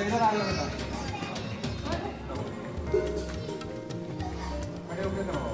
इधर आ जाओ बेटा, खड़े होके करो।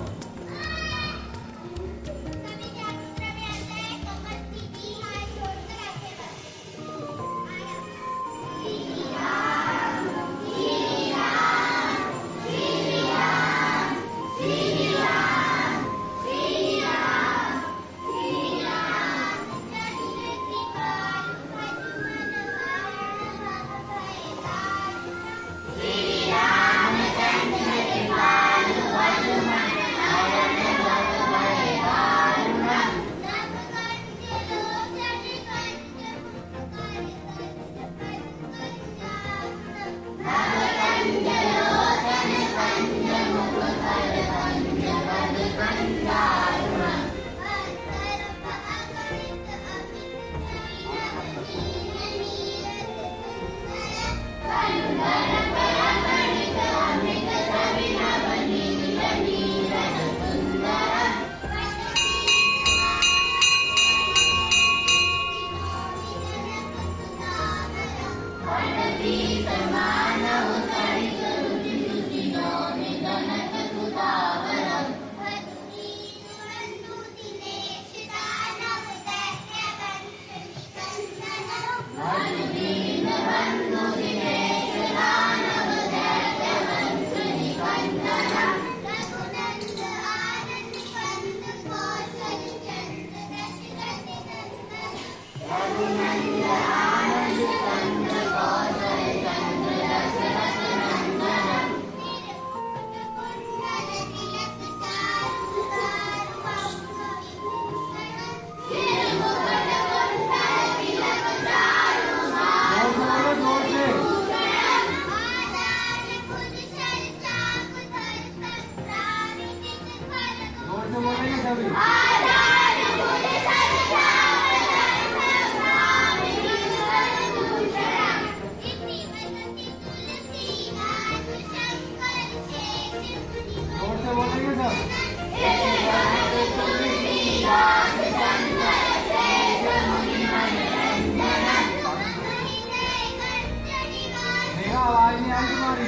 आवाज नहीं आई तुम्हारी।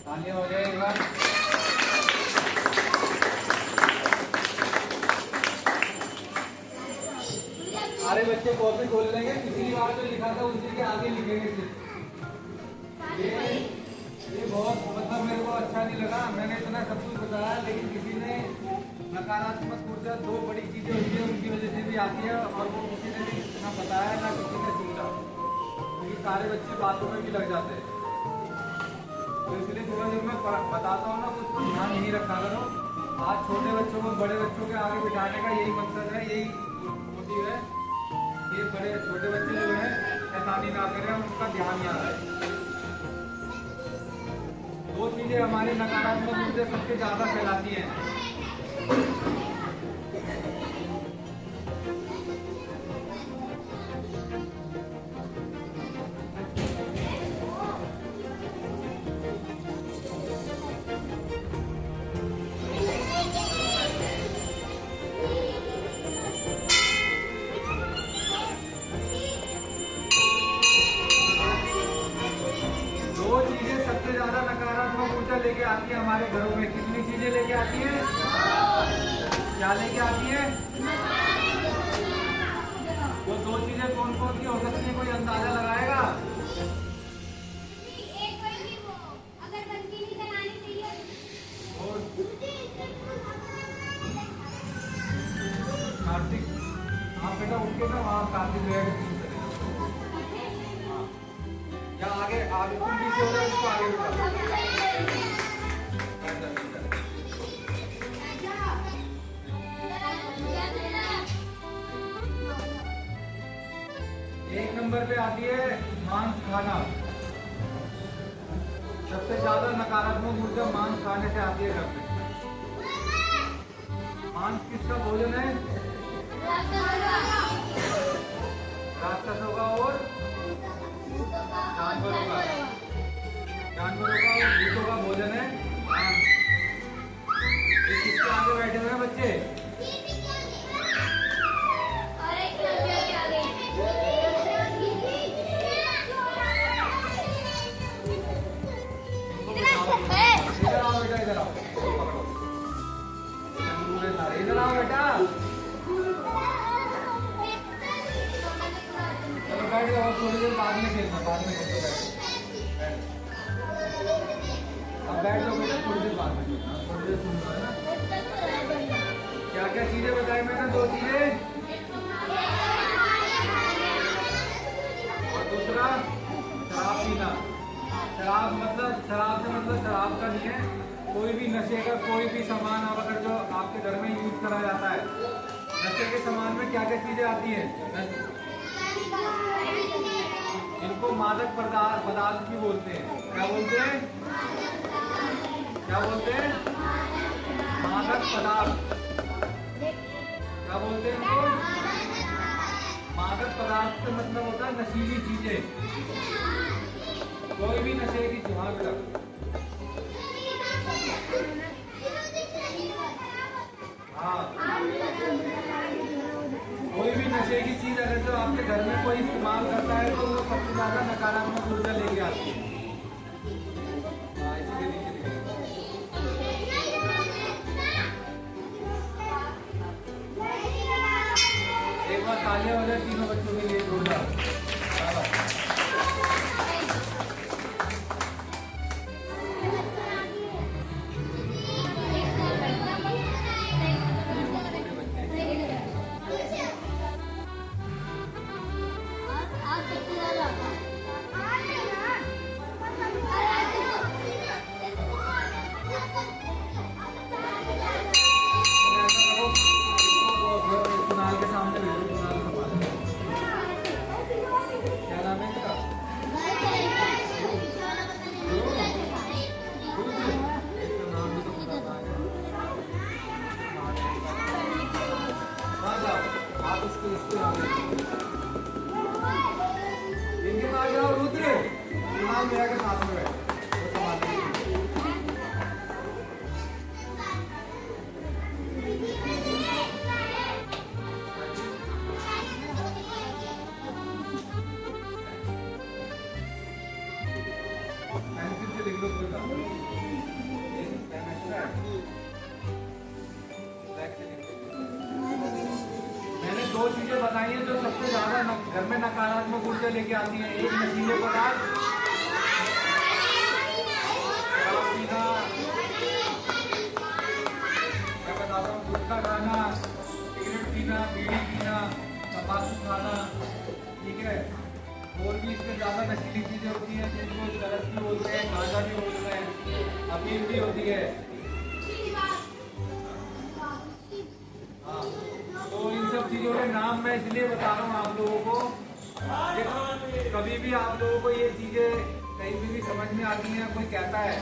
तालियां हो जाए एक बार। सारे बच्चे कॉपी खोल लेंगे, पिछली बार जो लिखा था उसी के आगे लिखेंगे सिर्फ। ये बहुत मतलब मेरे को अच्छा नहीं लगा। मैंने इतना सब कुछ बताया, लेकिन किसी ने नकारात्मक ऊर्जा दो बड़ी चीजें होती है उनकी वजह से भी आती है, और वो किसी ने भी ना बताया ना किसी ने सीखा, क्योंकि सारे बच्चे बातों में भी लग जाते हैं। तो इसलिए थोड़ा जब मैं बताता हूँ ना, कुछ ध्यान नहीं रखा करो। आज छोटे बच्चों को बड़े बच्चों के आगे बिठाने का यही मकसद है, यही मोटिव है। ये बड़े छोटे बच्चे जो है शैतानी ना करें, उनका ध्यान याद है। दो चीजें हमारे नकारात्मक ऊर्जा सबसे ज्यादा फैलाती हैं। सबसे ज्यादा नकारात्मक ऊर्जा लेके आती है हमारे घरों में। कितनी चीजें लेके आती है? क्या लेके आती है? वो दो चीजें कौन कौन सी हो सकती है, कोई अंदाजा लगाएगा? कार्तिक, हाँ बेटा उठ के ना वहाँ कार्तिक रहेगा, या आगे आगे तुम पीछे हो रहे हो, इसको आगे बिठा। एक नंबर पे आती है मांस खाना। सबसे ज्यादा नकारात्मक ऊर्जा मांस खाने से आती है घर में। मांस किसका भोजन है? राक्षसों का और जानवरों का और भूतों का भोजन है। ये किसके आगे बैठे हुए हैं बच्चे? इधर आओ बेटा, इधर आओ, इधर आओ बेटा। चलो बैठ जाओ, थोड़ी देर बाद में खेलना, बाद में खेलना। अब बैठ जाओ बेटा, थोड़ी देर बाद में खेलना, थोड़ी देर सुन लो, है ना। क्या क्या चीजें बताई मैंने? दो चीजें, और दूसरा शराब पीना। शराब से मतलब शराब का नहीं है, कोई भी नशे का कोई भी सामान अगर जो आपके घर में यूज करा जाता है। नशे के सामान में क्या क्या चीजें आती हैं? इनको मादक पदार्थ भी बोलते हैं। क्या बोलते हैं? क्या बोलते हैं? मादक पदार्थ। क्या बोलते हैं इनको? मादक पदार्थ से मतलब होता है नशीली चीजें, कोई भी नशे की चीज। हाँ, कोई भी नशे की चीज अगर जो आपके घर में कोई इस्तेमाल करता है तो वो सबसे ज्यादा नकारात्मक ऊर्जा लेके आती है। एक बार तालियां हो जाए तीनों बच्चों के लिए जोरदार। कुणाल के सामने भेजो, कुणाल संभाल। चीजें बताई हैं जो सबसे ज्यादा घर में नकारात्मक ऊर्जा लेके आती हैं। एक नशीले पदार्थ, शराब पीना, मैं बता रहा हूँ गुटखा खाना, सिगरेट पीना, बीड़ी पीना, तंबाकू खाना, ठीक है। और भी इसमें ज्यादा नशीली चीजें होती हैं जिनको चरस भी बोलते हैं, गांजा भी बोलते हैं, अफीम भी होती है। हाँ, तो इन सब चीजों के नाम मैं इसलिए बता रहा हूँ आप लोगों को कि कभी भी आप लोगों को ये चीजें कहीं भी समझ में आती हैं, कोई कहता है,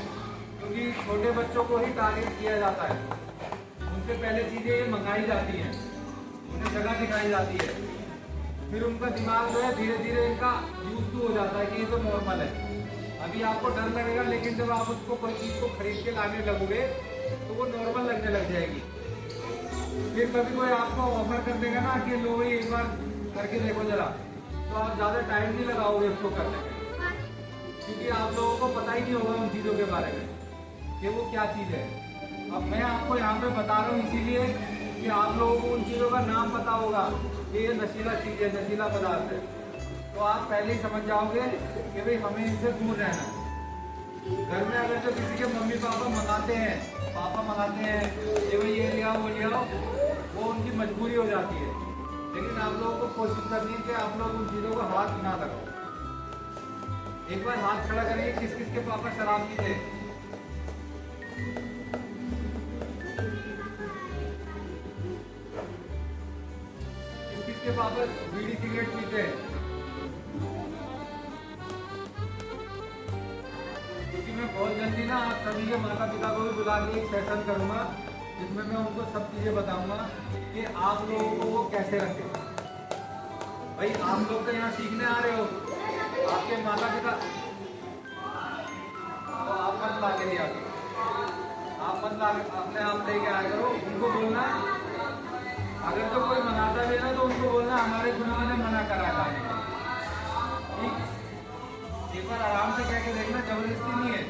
क्योंकि छोटे बच्चों को ही टारगेट किया जाता है। उनसे पहले चीजें ये मंगाई जाती हैं, उन्हें जगह दिखाई जाती है, फिर उनका दिमाग जो है धीरे धीरे इनका यूज टू हो जाता है कि ये तो नॉर्मल है। अभी आपको डर लगेगा, लेकिन जब आप उसको कोई चीज को खरीद के लाने लगोगे तो वो नॉर्मल लगने लग जाएगी। फिर कभी कोई आपको ऑफर कर देगा ना कि लो भाई एक बार करके देखो जरा, तो आप ज्यादा टाइम नहीं लगाओगे उसको करने में, क्योंकि आप लोगों को पता ही नहीं होगा उन चीजों के बारे में कि वो क्या चीज है। अब मैं आपको यहाँ पे बता रहा हूँ इसीलिए कि आप लोगों को उन चीजों का नाम पता होगा कि ये नशीला चीज है, नशीला पदार्थ है, तो आप पहले ही समझ जाओगे कि भाई हमें इनसे दूर रहना है। घर में अगर जो किसी के मम्मी पापा मंगाते हैं, पापा मंगाते हैं ये भाई ये ले आओ वो ले आओ, वो उनकी मजबूरी हो जाती है। लेकिन आप लोगों को कोशिश करनी है कि आप लोग उन चीज़ों को हाथ ना लगाओ। एक बार हाथ खड़ा करिए, किस किस के पापा शराब पीते हैं? किस किस के पापा बीड़ी सिगरेट पीते हैं? मैं बहुत जल्दी ना आप सभी के माता पिता को भी बुला के एक सेशन करूंगा जिसमें मैं उनको सब चीजें बताऊंगा कि आप लोगों को वो कैसे रखें। भाई आप लोग तो यहाँ सीखने आ रहे हो, आपके माता पिता तो आप मत ला के लिया, आप मत ला अपने आप लेके आया करो। उनको बोलना अगर तो कोई मनाता भी है ना तो उनको बोलना हमारे गुरुजी ने मना करा था, ठीक। एक बार आराम से कह के देखना, जबरदस्ती नहीं है,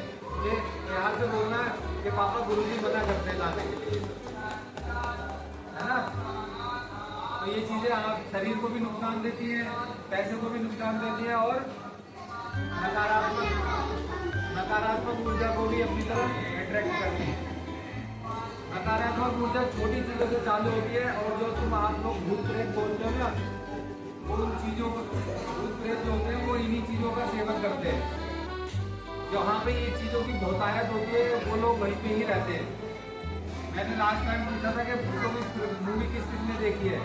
ये यहाँ से बोलना कि पापा गुरुजी मना करते हैं लाने के लिए, है ना। तो ये चीजें आप शरीर को भी नुकसान देती हैं, पैसे को भी नुकसान देती हैं और नकारात्मक ऊर्जा को भी अपनी तरफ अट्रैक्ट करती है। नकारात्मक ऊर्जा छोटी चीजों से चालू होती है और जो तुम आप लोग भूत प्रेत बोलते हो ना, वो उन चीजों को भूत प्रेत जो होते हैं वो इन्हीं चीजों का सेवन करते हैं। जहाँ पे ये चीजों की बहुतायत होती है वो लोग वहीं पे ही रहते हैं। मैंने लास्ट टाइम पूछा था कि भूतों की मूवी किस किसने देखी है,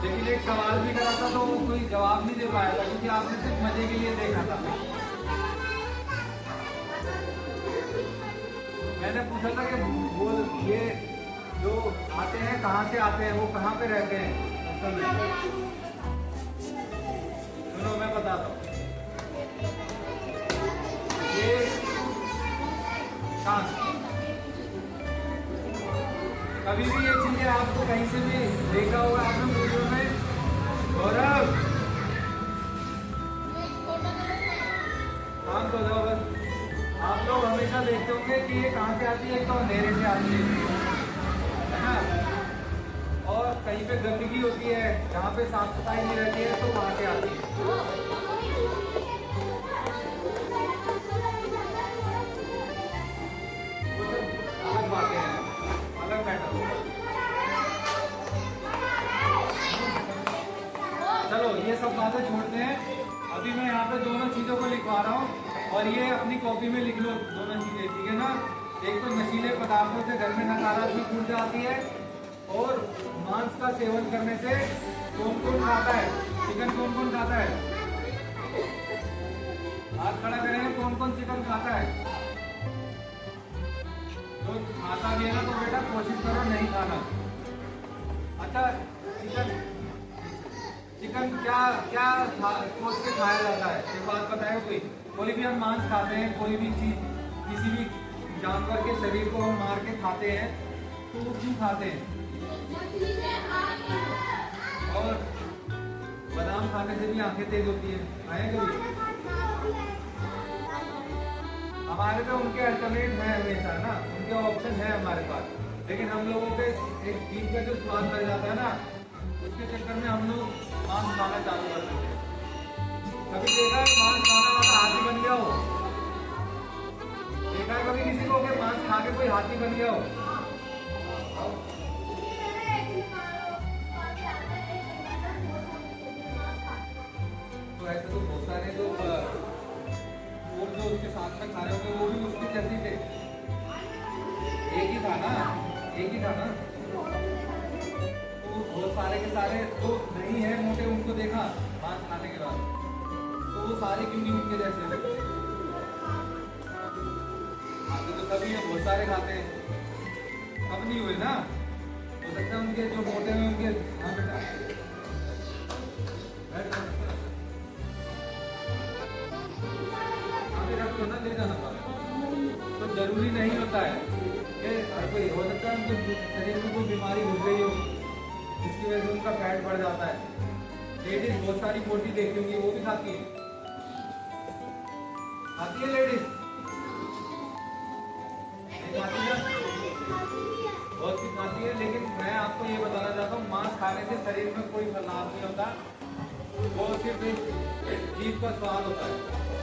लेकिन एक सवाल भी करा था तो वो कोई जवाब नहीं दे पाया था, क्योंकि आपने सिर्फ मजे के लिए देखा था। मैंने पूछा था कि वो ये जो आते हैं कहाँ से आते हैं, वो कहाँ पे रहते हैं असल में। सुनो मैं बताता हूँ, ये शांत, कभी भी ये चीजें आपको कहीं से भी देखा होगा आपने वीडियो में। गौरव शांत हो जाओ बस। आप लोग हमेशा देखते होंगे कि ये कहाँ से आती है, तो अंधेरे से आती है ना, और कहीं पे गंदगी होती है, जहाँ पे साफ सफाई नहीं रहती है तो वहाँ से आती है। अलग बातें हैं, अलग मैटर होगा। चलो ये सब बातें छोड़ते हैं, अभी मैं यहाँ पे दोनों चीज़ों को लिखवा रहा हूँ और ये अपनी कॉपी में लिख लो दोनों चीज़ें, ठीक है ना। एक तो नशीले पदार्थों से घर में नकारात्मक ऊर्जा आती है, और मांस का सेवन करने से कौन कौन खाता है, चिकन कौन कौन खाता है, हाथ खड़ा करेंगे, कौन कौन चिकन खाता है। तो खाता भी है ना तो बेटा कोशिश करो नहीं खाना। अच्छा चिकन क्या क्या सोच के खाया जाता है, एक बात बताए। कोई भी हम मांस खाते हैं, कोई भी चीज किसी भी जानवर के शरीर को हम मार के खाते हैं, तो वो क्यों खाते हैं? और बादाम खाने से भी आंखें तेज होती है, आए कभी? हमारे पे उनके अल्टरनेट है हमेशा ना, उनके ऑप्शन है हमारे पास, लेकिन हम लोगों के एक चीज का जो स्वाद मिल जाता है ना, उसके चक्कर में हम लोग मांस खाना चालू कर देते हैं। कभी देखा है मांस खाना वाला हाथी बन गया हो? देखा है कभी किसी को कि मांस खा के कोई हाथी बन गया हो? तो ऐसे तो बहुत सारे जो और जो उसके साथ में खा रहे होंगे वो भी उसके जैसे थे। एक ही था ना। तो बहुत सारे के सारे जो नहीं है मोटे उनको देखा मांस खाने के बाद, तो वो सारे क्यों नहीं उनके जैसे लगते? खाते तो सभी है, बहुत सारे खाते हैं, सब नहीं हुए ना। हो सकता है उनके जो मोटे हैं उनके। हाँ बेटा ना ले जाना पड़ा तो जरूरी नहीं होता है कि हर कोई। हो सकता है उनके शरीर में कोई बीमारी घुस गई हो जिसकी वजह से उनका फैट बढ़ जाता है। लेडीज बहुत सारी बोटी देखी होंगी, वो भी खाती है लेडीज? नहीं खाती है? बहुत सी खाती है। लेकिन मैं आपको ये बताना चाहता हूँ मांस खाने से शरीर में कोई लाभ नहीं होता, वो सिर्फ एक जीभ का स्वाद होता है।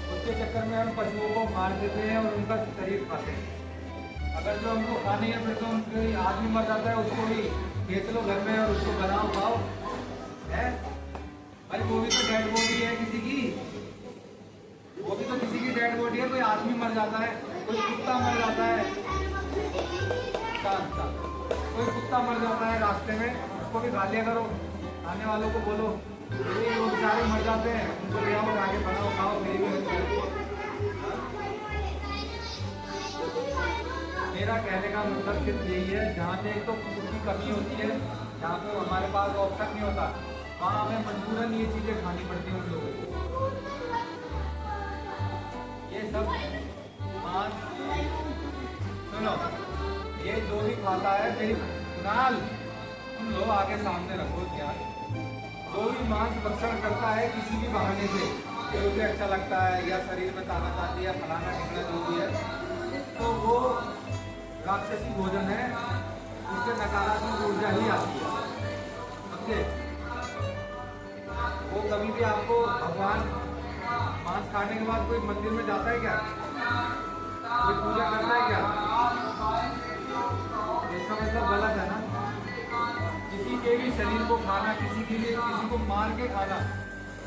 उसके चक्कर में हम पशुओं को मार देते हैं और उनका शरीर खाते हैं। अगर जो हमको खाने है फिर तो उनके आदमी मर जाता है, उसको भी बेच लो घर में और उसको बनाओ खाओ है भाई। वो भी तो डेड बॉडी है किसी की, वो भी तो किसी की डेड बॉडी है। कोई आदमी मर जाता है, कोई कुत्ता मर जाता है, कोई कुत्ता मर जाता है रास्ते में, उसको भी खा लिया करो। खाने वालों को बोलो ये लोग बेचारे मर जाते हैं, उनको ले आओ आगे बनाओ खाओ। मेरा कहने का मतलब सिर्फ यही है, जहाँ पे एक तो फूड की कमी होती है, जहाँ पे हमारे पास ऑप्शन नहीं होता, वहाँ हमें मजबूरन ये चीजें खानी पड़ती हैं उन लोगों को। ये सब मांस सुनो, ये जो भी खाता है मेरी नाल तुम लोग आगे सामने रखो क्या। जो भी मांस भक्षण करता है किसी भी बहाने से, कि उसे अच्छा लगता है या शरीर में ताकत आती है या फलाना ढिकना जो भी है, तो वो राक्षसी भोजन है, उससे नकारात्मक ऊर्जा ही आती है। समझे? वो कभी भी आपको भगवान मांस खाने के बाद कोई मंदिर में जाता है क्या? कोई पूजा करता है क्या? इसका मतलब गलत है ना। किसी के भी शरीर को खाना, किसी के लिए किसी को मार के खाना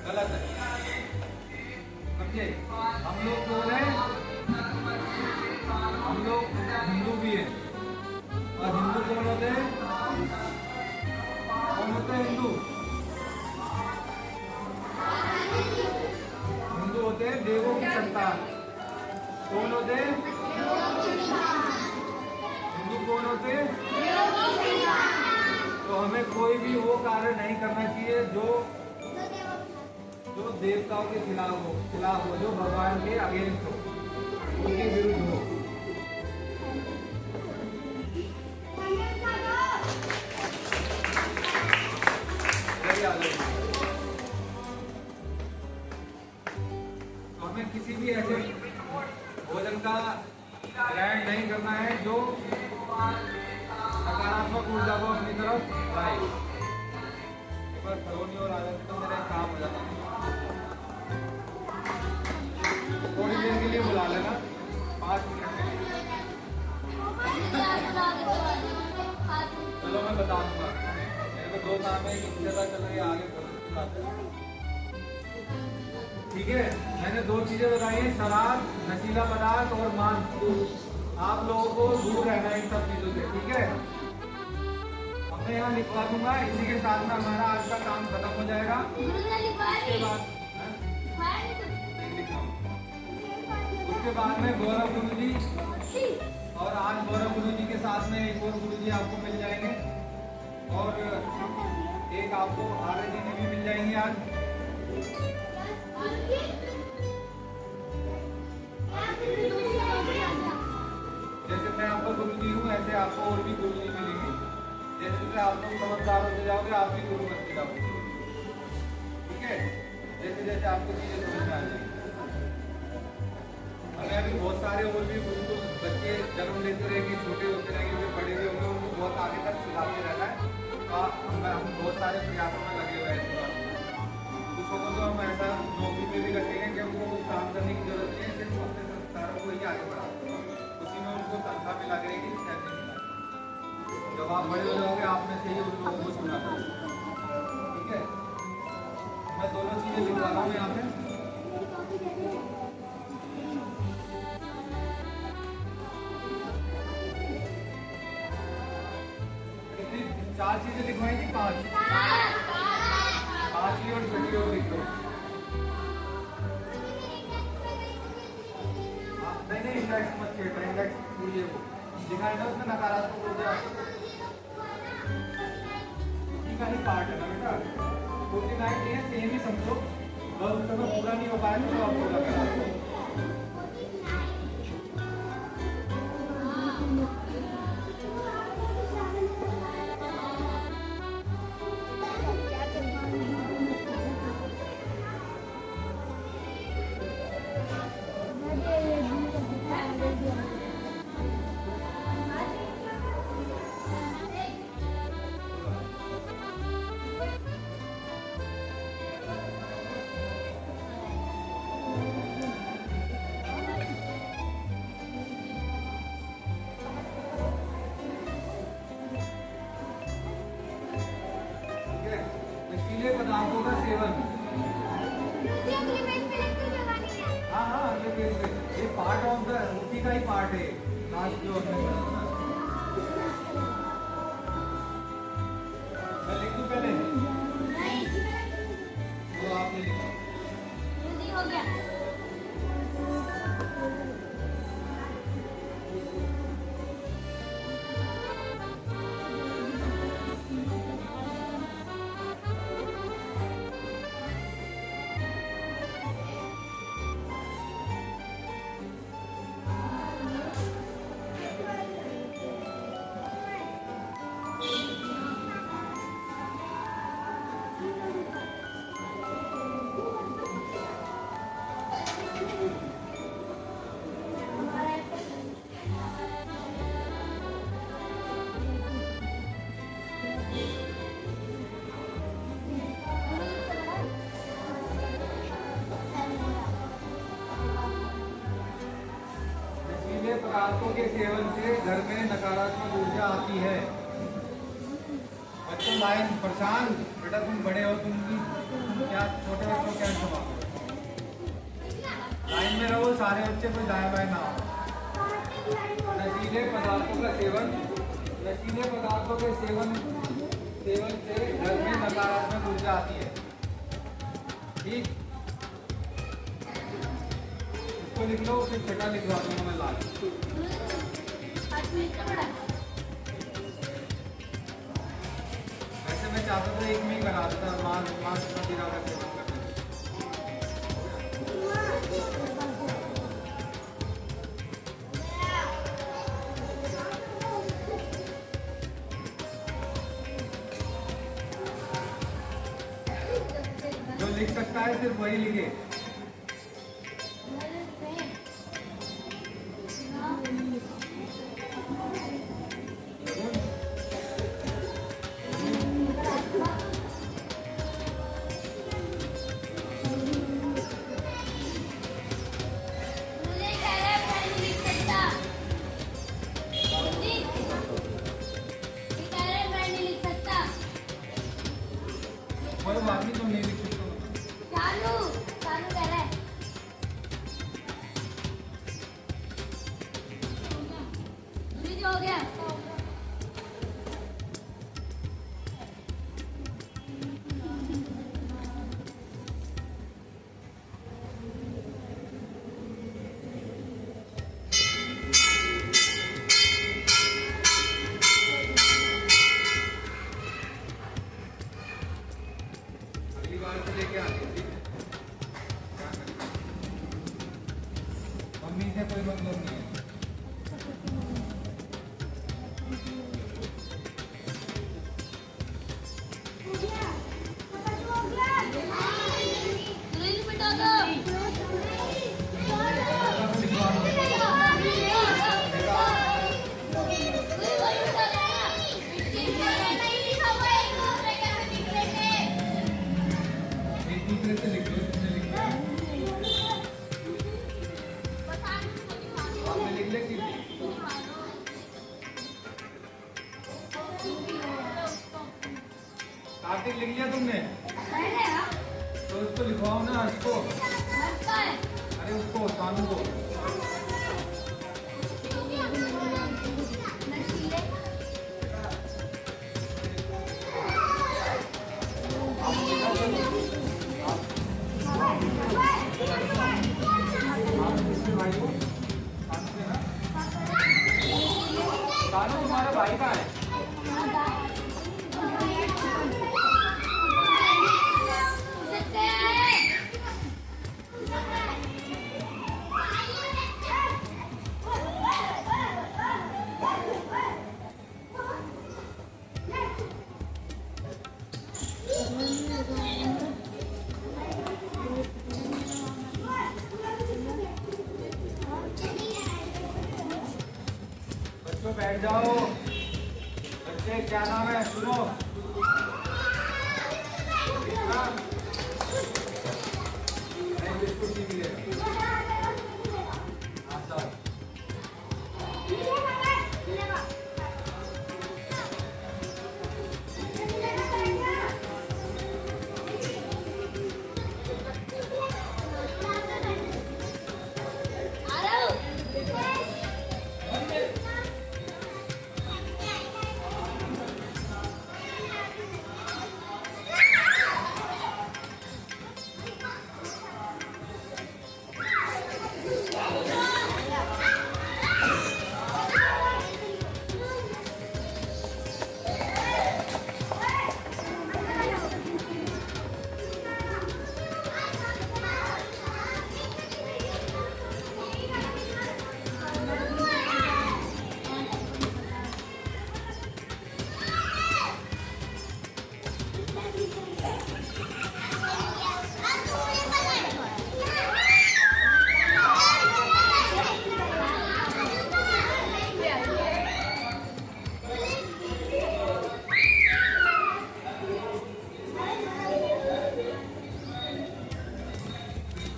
गलत है। समझे? हम लोग बोल रहे हैं, हम लोग हिंदू भी हैं, और हिंदू कौन होते हैं? कौन होते हैं हिंदू? हिंदू होते हैं देवों की संतान। कौन होते हैं हिंदू? कौन होते हैं? तो हमें कोई भी वो कार्य नहीं करना चाहिए जो देवताओं के खिलाफ हो, जो भगवान के अगेंस्ट हो, उनके विरुद्ध हो। तो हमें किसी भी ऐसे भोजन का ग्रहण नहीं करना है जो नकारात्मक ऊर्जा को अपनी तरफ लाए। एक बार कॉलोनी और आ जाती तो मेरा काम हो जाता। थोड़ी देर के लिए बुला लेना, 5 मिनट के लिए। चलो मैं बता दूंगा, मेरे को 2 काम है, एक जगह चल रही है आगे बुलाते हैं। ठीक है, मैंने 2 चीजें बताई हैं, शराब, नशीला पदार्थ और मांस। आप लोगों को दूर रहना है इन सब चीजों से। ठीक है, मैं यहाँ लिखवा दूंगा। इसी के साथ में हमारा आज का काम खत्म हो जाएगा। उसके बाद में गौरव गुरु जी, और आज गौरव गुरु जी के साथ में एक और गुरु जी आपको मिल जाएंगे, और एक आपको आर्य जी ने भी मिल जाएंगे आज। जैसे मैं आपका गुरु जी हूँ, ऐसे आपको और भी गुरु जी मिलेंगे। जैसे जैसे आप लोग समझदार होते जाओगे, आप भी गुरु बनते जाओगे। ठीक है, जैसे जैसे आपको चीजें समझ में आ जाएगी। हमें अभी बहुत सारे और भी गुरु को बच्चे जन्म लेते रहेंगे, छोटे होते रहेंगे, फिर बड़े भी होंगे, उनको बहुत आगे तक सिखाते रहना है। तो हम बहुत सारे प्रयास पंखा भी लग रहेगी, फैन भी लग। जब आप बड़े हो जाओगे आप में से ही उन लोगों को सुना था। ठीक है, मैं दोनों चीजें लिखवा रहा हूँ यहाँ पे। कितनी 4 चीजें लिखवाएंगी? 5 पांचवी और छठी और लिख दो। नहीं इंडेक्स मत छेड़ना, इंडेक्स पूरी वो दिखाई ना उसमें नकारात्मक ऊर्जा उसी का ही पार्ट है ना बेटा। 49 नहीं है, सेम ही समझो, बस उस समय पूरा नहीं हो पाया तो आप पूरा करा। पदार्थों का सेवन, हाँ अगले पेज पे, ये पार्ट ऑफ द उसी का ही पार्ट है लास्ट जो हमने पढ़ा। मैं लिख दूं पहले? तो आपने लिखा हो गया। पदार्थों के सेवन से घर में नकारात्मक ऊर्जा आती है। बच्चों लाइन परेशान, बेटा तुम बड़े हो, तुम क्या छोटे बच्चों क्या जवाब? लाइन में रहो, सारे बच्चे कोई दाएं बाएं ना हो। नशीले पदार्थों का सेवन, नशीले पदार्थों के सेवन से घर में नकारात्मक ऊर्जा आती है। ठीक, इसको लिख लो, फिर छठा लिखवा दूंगा मैं लाल। वैसे मैं चाहता था एक में ही बना देता, मांस मदिरा का सेवन करने। जो लिख सकता है सिर्फ वही लिखे। कोई बात नहीं, तुम नहीं लिख सकते। चालू कह रहा है। हो गया। मम्मी से कोई मतलब नहीं है। एक दूसरे से लिख लो, तुमने लिख लिया आपने लिख लिया कि कार्तिक लिख लिया तुमने? मैंने हाँ तो उसको लिखवाओ ना, उसको। लगता है अरे उसको सानू को। नशीले आप किसके भाई को? सानू के ना? सानू तुम्हारा भाई कहाँ है? बच्चों बैठ जाओ। बच्चे क्या नाम है सुनो। बिस्कुट नहीं मिलेगा। आता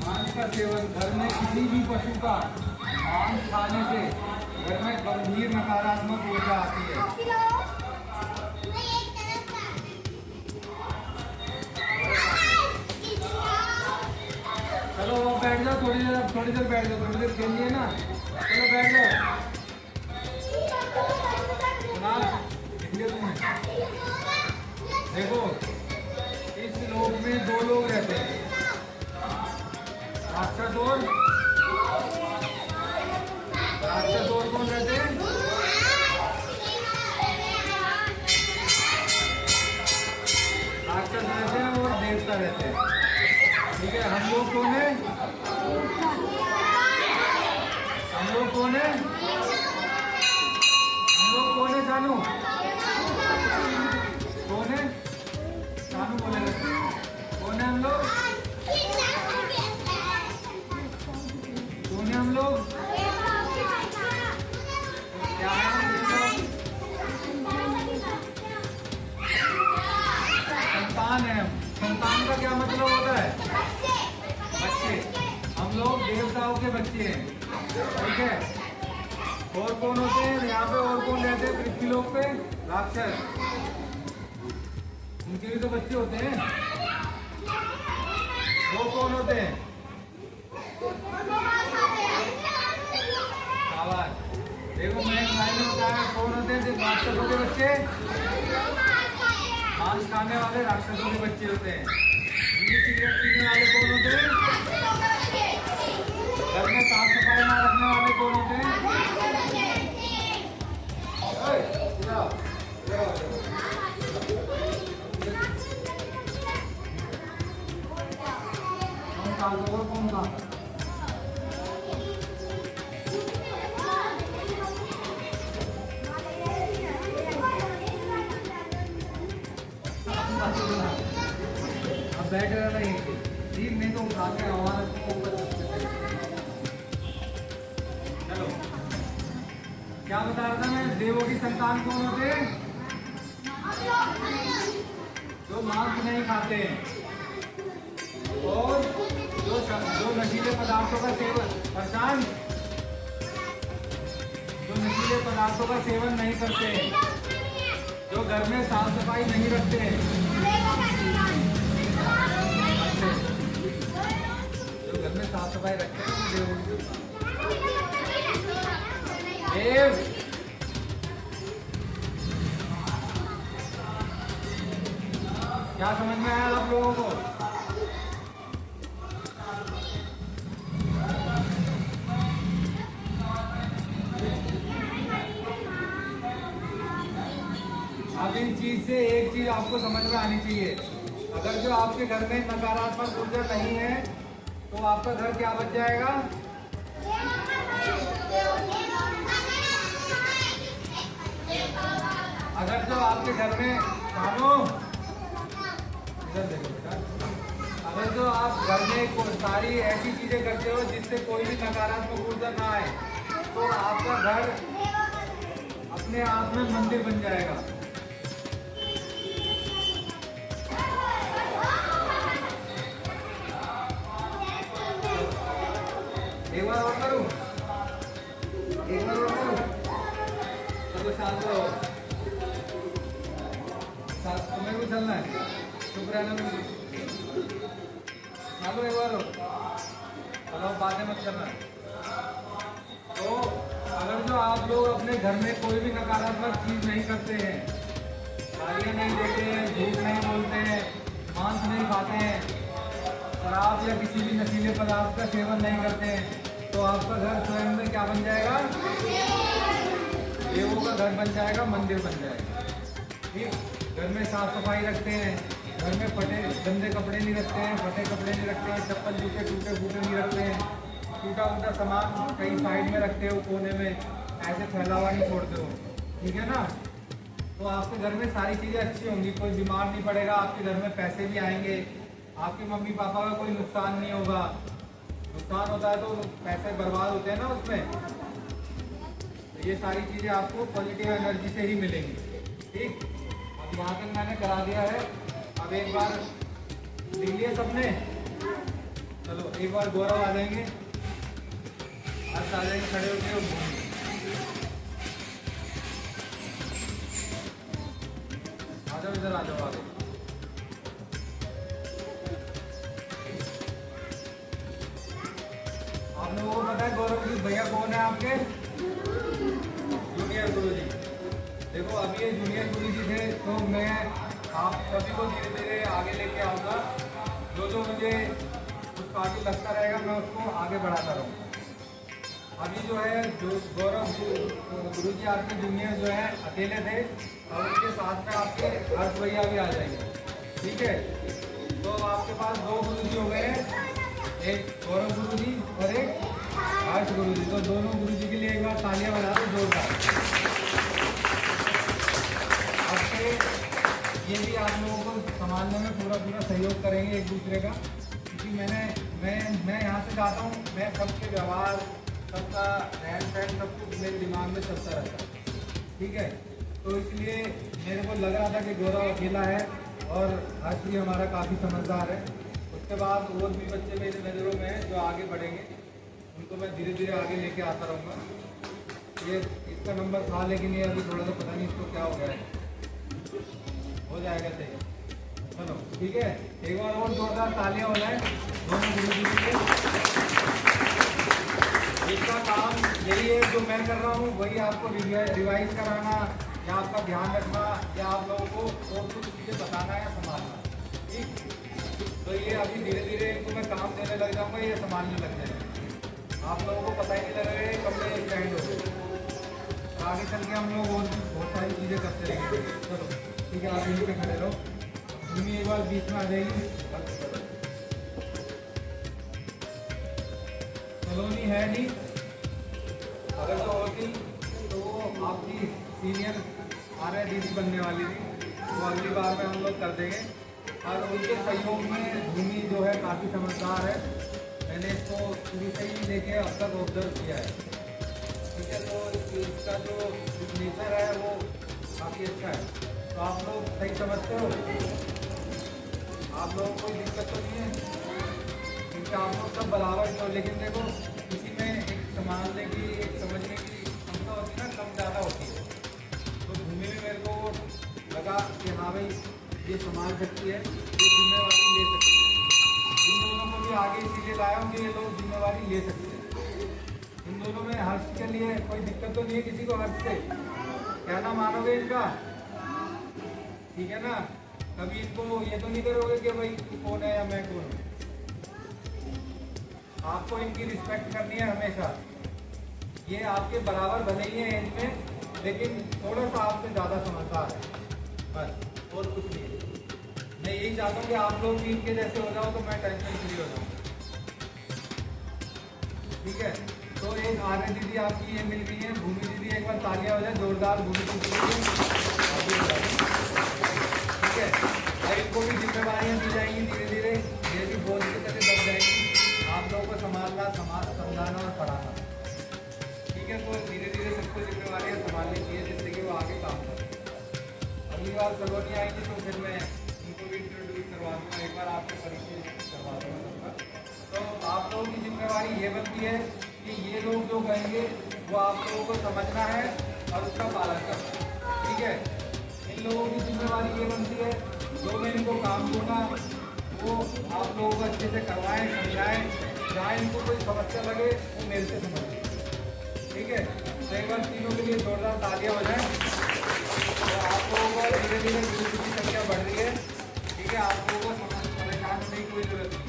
मांस का सेवन घर में किसी भी पशु का मांस खाने से घर में गंभीर नकारात्मक ऊर्जा आती है। चलो वो बैठ जाओ, थोड़ी देर बैठ जाओ, थोड़ी देर खेलिए ना। चलो बैठ जाओ। सुना लिखेंगे तुम्हें। देखो इस लोक में दो लोग रहते हैं, राक्षस और कौन रहते हैं? राक्षस रहते हैं और देवता रहते हैं। ठीक है, हम लोग कौन है? हम लोग कौन है? हम लोग कौन है सानू? कौन है? सानू बोलेगा। कौन है हम लोग? कौन है हम लोग? क्या है हम लोग? संतान है। संतान का क्या मतलब होता है? बच्चे। हम लोग देवताओं के बच्चे हैं। ठीक है। और कौन होते हैं यहाँ पे? और कौन रहते हैं पृथ्वी लोक पे? राक्षस। उनके भी तो बच्चे होते हैं। वो कौन होते हैं? आवाज। देखो मैं मैंने बताया कौन होते हैं? राक्षसों के बच्चे, मांस खाने वाले राक्षसों के बच्चे होते हैं। बीड़ी सिगरेट पीने वाले कौन होते हैं? घर में साफ सफाई ना रखने वाले कौन होते हैं? कौन था? अब बैठ रहना यहीं पे, ठीक नहीं तो उठा के हमारा चलो। क्या बता रहा था मैं? देवों की संतान कौन होते हैं? जो मांस नहीं खाते हैं और जो नशीले पदार्थों का सेवन जो नशीले पदार्थों का सेवन नहीं करते हैं, जो घर में साफ सफाई नहीं रखते हैं, घर में साफ सफाई रखते हैं देव। क्या समझ में आया आप लोगों को? अब इन चीज से एक चीज आपको समझ में आनी चाहिए, अगर जो आपके घर में नकारात्मक ऊर्जा नहीं है तो आपका घर क्या बच जाएगा? अगर जो आपके घर में इधर देखो बेटा, अगर जो आप घर में सारी ऐसी चीजें करते हो जिससे कोई भी नकारात्मक ऊर्जा ना आए तो आपका घर अपने आप में मंदिर बन जाएगा। एक बार और करूं, एक बार और करूं, चलो शांत रहो, तुम्हें भी चलना है, चुप रहना भी, चलो एक बार, चलो बातें मत करना। तो अगर जो आप लोग अपने घर में कोई भी नकारात्मक चीज नहीं करते हैं, गालियाँ नहीं देते हैं, झूठ नहीं बोलते हैं, मांस नहीं खाते हैं, शराब या किसी भी नशीले पदार्थ का सेवन नहीं करते हैं, तो आपका घर स्वयं में क्या बन जाएगा? देवों का घर बन जाएगा, मंदिर बन जाएगा। ठीक, घर में साफ सफाई रखते हैं, घर में फटे गंदे कपड़े नहीं रखते हैं, फटे कपड़े नहीं रखते हैं, चप्पल जूते टूटे फूटे नहीं रखते हैं, टूटा फूटा सामान कहीं साइड में रखते हो कोने में, ऐसे फैला हुआ नहीं छोड़ते हो, ठीक है ना? तो आपके घर में सारी चीज़ें अच्छी होंगी, कोई बीमार नहीं पड़ेगा, आपके घर में पैसे भी आएंगे, आपके मम्मी पापा का कोई नुकसान नहीं होगा। नुकसान होता है तो पैसे बर्बाद होते हैं ना उसमें। तो ये सारी चीज़ें आपको पॉजिटिव एनर्जी से ही मिलेंगी। ठीक, अब यहाँ तक मैंने करा दिया है, अब एक बार लिख लिया सबने? चलो एक बार गौरव आ जाएंगे, आज आ जाएंगे, खड़े होकर और घूमेंगे। आ जाओ इधर, आ जाओ आगे। आप लोगों को पता है गौरव जी भैया कौन है आपके? जूनियर गुरुजी। देखो अभी ये जूनियर गुरुजी थे, तो मैं आप सभी को धीरे धीरे आगे लेके आऊँगा। जो जो मुझे उसका आगे लगता रहेगा मैं उसको आगे बढ़ाता रहूँगा। अभी जो है जो गौरव गुरुजी आपके जूनियर जो है अकेले थे, और उनके साथ में आपके हर्ष भैया भी आ जाएंगे। ठीक है, तो आपके पास दो गुरुजी हो गए हैं, एक गौरव गुरुजी और एक हर्ष गुरुजी। तो दोनों गुरुजी के लिए एक बार तालियां बजा दो जोरदार। अब से ये भी आप लोगों को संभालने में पूरा सहयोग करेंगे एक दूसरे का, क्योंकि मैं यहाँ से चाहता हूँ मैं सबके व्यवहार, सबका रहन सहन सब कुछ मेरे दिमाग में चलता रहता है। ठीक है, तो इसलिए मेरे को लग रहा था कि गौरव अकेला है और हर्ष भी हमारा काफ़ी समझदार है। उसके बाद और भी बच्चे मेरे नज़रों में हैं जो आगे बढ़ेंगे, उनको मैं धीरे धीरे आगे लेके आता रहूँगा। ये इसका नंबर था लेकिन ये अभी थोड़ा सा पता नहीं इसको क्या हो गया है, हो जाएगा सही। चलो ठीक है, एक बार और जोरदार तालियां हो जाए दोनों गुरुजी के लिए। इसका काम यही है, जो मैं कर रहा हूँ वही आपको रिवाइज कराना या आपका ध्यान रखना या आप लोगों को और कुछ चीज़ें बताना या संभालना। ठीक, तो ये अभी धीरे धीरे इनको मैं काम देने लग जाऊँगा, ये संभालने लग जाएंगे। आप लोगों को पता ही नहीं लगेगा कब में स्टैंड हो गए। आगे चल के हम लोग और बहुत सारी चीज़ें करते रहेंगे। चलो ठीक है, आप यहीं पे खड़े रहो, भूमि एक बार बीच में आ जाएगी। कॉलोनी है नहीं, अगर तो होती तो वो आपकी सीनियर हमारे दीदी बनने वाली थी, वो अगली बार में हम लोग कर देंगे। और उनके सहयोग में भूमि जो है काफ़ी समझदार है, मैंने इसको शुरू से ही लेके अब तक ऑब्जर्व किया है। ठीक है, तो इसका जो नेचर है वो काफ़ी अच्छा है। तो आप लोग सही समझते हो, आप लोगों को कोई दिक्कत तो नहीं है, क्योंकि आप लोग सब बराबर हो। लेकिन देखो किसी में एक संभालने की, एक समझने की क्षमता होती है ना, कम ज़्यादा होती है। तो भूमि में मेरे को लगा कि हाँ भाई ये संभाल सकती है, ये जिम्मेवारी ले सकती है। इन दोनों को भी भी आगे इसीलिए लाया हूँ कि ये लोग जिम्मेवारी ले सकते हैं। इन दोनों में हर्ष के लिए कोई दिक्कत तो नहीं है किसी को? हर्ष से कहना मानोगे इनका? ठीक है ना? कभी इनको ये तो नहीं करोगे कि भाई तू कौन है या मैं कौन हूँ। आपको इनकी रिस्पेक्ट करनी है हमेशा। ये आपके बराबर भले ही है एज में, लेकिन थोड़ा सा आपसे ज़्यादा समझदार है, बस, और कुछ नहीं है। मैं यही चाहता हूँ कि आप लोग भी इनके जैसे हो जाओ तो मैं टेंशन फ्री हो जाऊँ। ठीक है, तो एक आर्य दीदी आपकी ये मिल गई है, भूमि दीदी, एक बार तालियां हो जाए जोरदार भूमि दीदी के लिए। ठीक है, और इनको भी जिम्मेवारियाँ दी जाएंगी धीरे धीरे, ये भी बोझ की तरह दब जाएंगी। आप लोगों को संभालना, समझाना और पढ़ाना। ठीक है, तो धीरे धीरे सबको जिम्मेवारियाँ संभालनी चाहिए जिससे कि वो आगे काम करें। अगली बार सलोनी आएंगी तो फिर मैं उनको भी इंट्रोड्यूस करवा दूँगा, एक बार आपको परिचय करवा दूँगा सबका। तो आप लोगों की जिम्मेवारी ये बनती है कि ये लोग जो कहेंगे वो आप लोगों को समझना है और उसका पालन करना है। ठीक है, इन लोगों की जिम्मेवारी ये बनती है जो मैं इनको काम दूंगा वो आप लोगों को अच्छे से करवाएं, समझाएं। जहाँ इनको कोई समस्या लगे वो मेरे से समझें। ठीक है, तो एक बार तीनों के लिए जोरदार तालियां हो जाएं। तो आप लोगों को धीरे धीरे गुरु की संख्या बढ़ रही है। ठीक है, आप लोगों को परेशान होने की कोई जरूरत नहीं।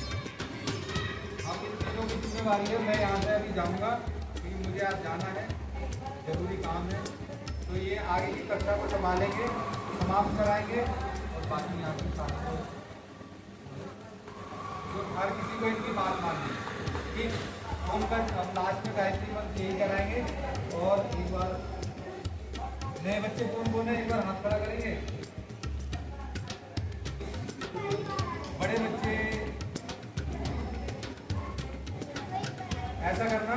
आप इन तीनों की जिम्मेवारी है। मैं यहाँ से अभी जाऊँगा क्योंकि मुझे आज जाना है, ज़रूरी काम है। तो ये आगे की कक्षा को संभालेंगे, समाप्त कराएंगे और बाकी यहाँ के साथ तो हर किसी को इनकी बात माननी है। ठीक, हम कल अब लास्ट में गायत्री मंत्र यही कराएंगे। और एक बार नए बच्चे कौन कौन है एक बार हाथ खड़ा करेंगे? बड़े बच्चे ऐसा करना,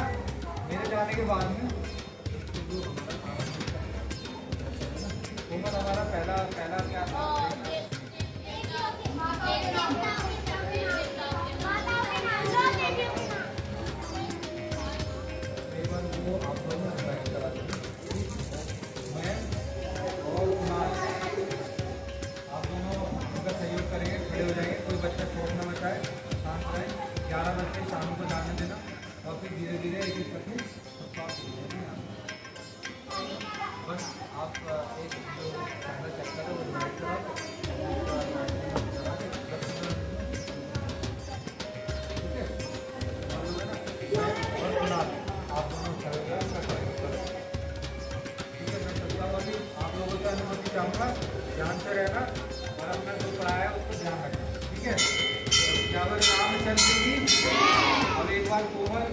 मेरे जाने के बाद में हमारा पहला क्या था? वो आप दोनों करा देंगे। मैं और आप दोनों उनका सहयोग करेंगे, खड़े हो जाएंगे। कोई बच्चा शोर न मचाए, शांत रहे। 11 बजे शाम को जाने देना और फिर धीरे धीरे एक एक करके बस आप एक जो पहला चक्कर है वो डिवाइड करा दो। ठीक है, और आप दोनों खड़े हो जाए, उनका सहयोग करें। ठीक है, मैं चलता हूँ अभी। आप लोगों से अनुमति चाहूँगा, ध्यान से रहना और अपना जो पढ़ाया उसको ध्यान रखना। ठीक है, जावर राम चंद्र की और एक बार कोमल